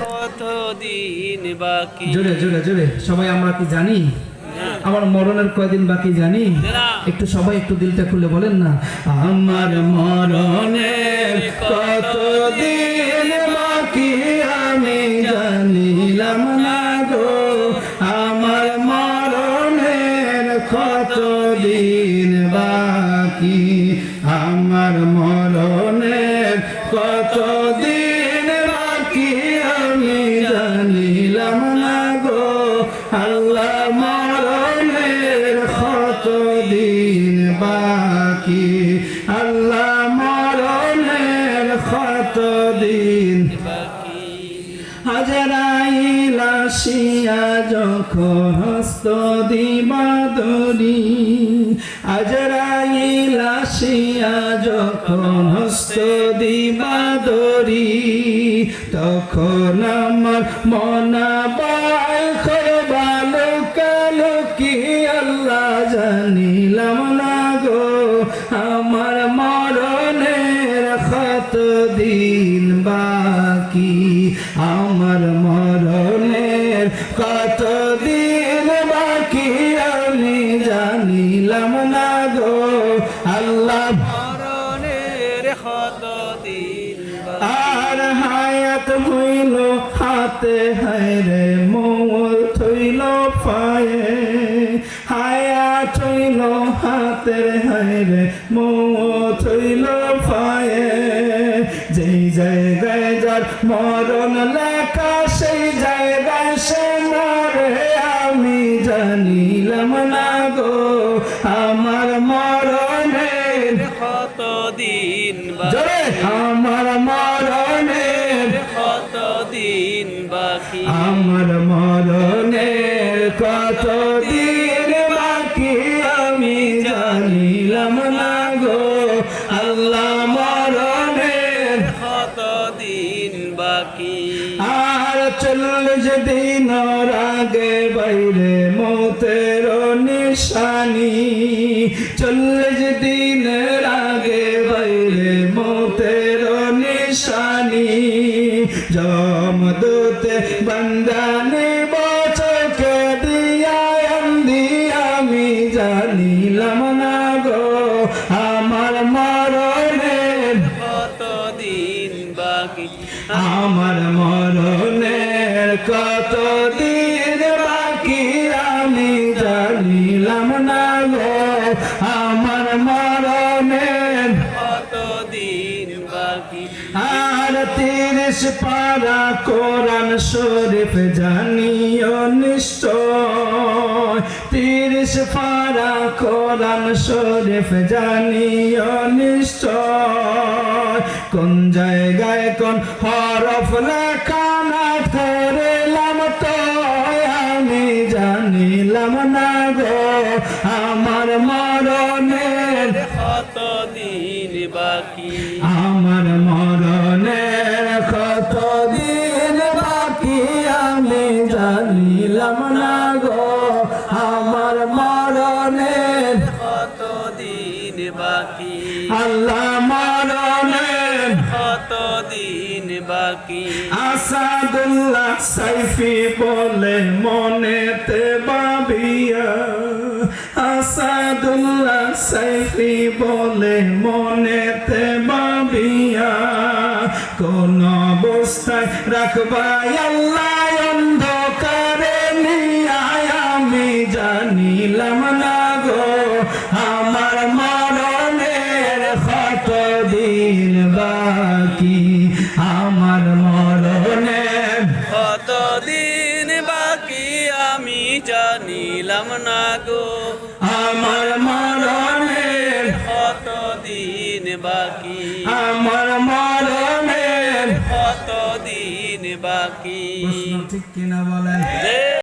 কতদিন বাকি। জোরে জোরে জোরে সবাই আমরা কি জানি আমার মরণের কয়দিন বাকি জানি? একটু সবাই একটু দিলটা খুলে বলেন না, আমার মরণের কতদিন বাকি আমি জানিলাম না গো, আমার মরণের কতদিন বাকি, আমার মরণের কতদিন বাকি আমি জানিলাম না গো, আল্লাহ মরণের কতদিন বাকি, আল্লাহ মরণের কতদিন বাকি। আজরাইল আসিয়া যখন হস্ত দিবা ধরি, আজরাইল আসিয়া যখন হস্ত দিবা ধরি, তখন আমার মনা বাই করবা লোকালোকি, আল্লাহ জানিলাম না গো, আমার মরণের কতদিন বাকি, আমার মরণের কতদিন বাকি আমি জানিলাম না গো, আল্লাহ মরণের কতদিন বাকি। আর হায়াত হইল হাতে হায়রে মৌল থইল পায়ে, হায়াত হইল হাতে হায়রে মৌল থইল পায়ে, যেই জায়গায় যার মরণ লেখা সেই জায়গায় সে মরে, আমি জানিলাম না গো, আমার মরণের কতদিন জোরে, বাকি। আমার মরণের কতদিন বাকি। আমার মরণের কতদিন বাকি আমি জানিলাম না গো, আল্লাহ মরণের কতদিন বাকি। আর 40 দিন আগে বাইরে মৌতের নিশানি, 40 দিনের আগে বাইরে মৌতের নিশানি, জমদূতে বান্দানি বচকে দিয়া আন্দি আমি জানিলাম না গো, আমার মরণের কতদিন বাকি। আমার মরণের কতদিন বাকি আমি জানিলাম না গো, আমার মরণের কতদিন বাকি। আর 30 পারা কোরআন শরীফ জানিও নিশ্চয়, 30 পারা কোরআন শরীফ জানিও নিশ্চয়, কোন জায়গায় কোন হরফ লেখা না ধরলাম তো আমি জানিলাম না গো, আমার মরণের কতদিন বাকি। আমার মরণের কতদিন বাকি আমি জানিলাম না গো, আমার মরণের কতদিন বাকি। আল্লাহ মরণের কতদিন বাকি। আসাদুল্লাহ সাইফি বলে মনেতে ভাবিয়া, আসাদুল্লাহ সাইফি বলে মনেতে ভাবিয়া, কোন অবস্থায় রাখবাই আল্লাহ অন্ধকারে নিয়া আমি জানিলাম না গো, আমার মরণের কতদিন বাকি, আমার মরণের কতদিন বাকি আমি জানিলাম না গো, আমার মরণের কতদিন বাকি। আমার মরণের কতদিন বাকি। ঠিক কিনা বলেন?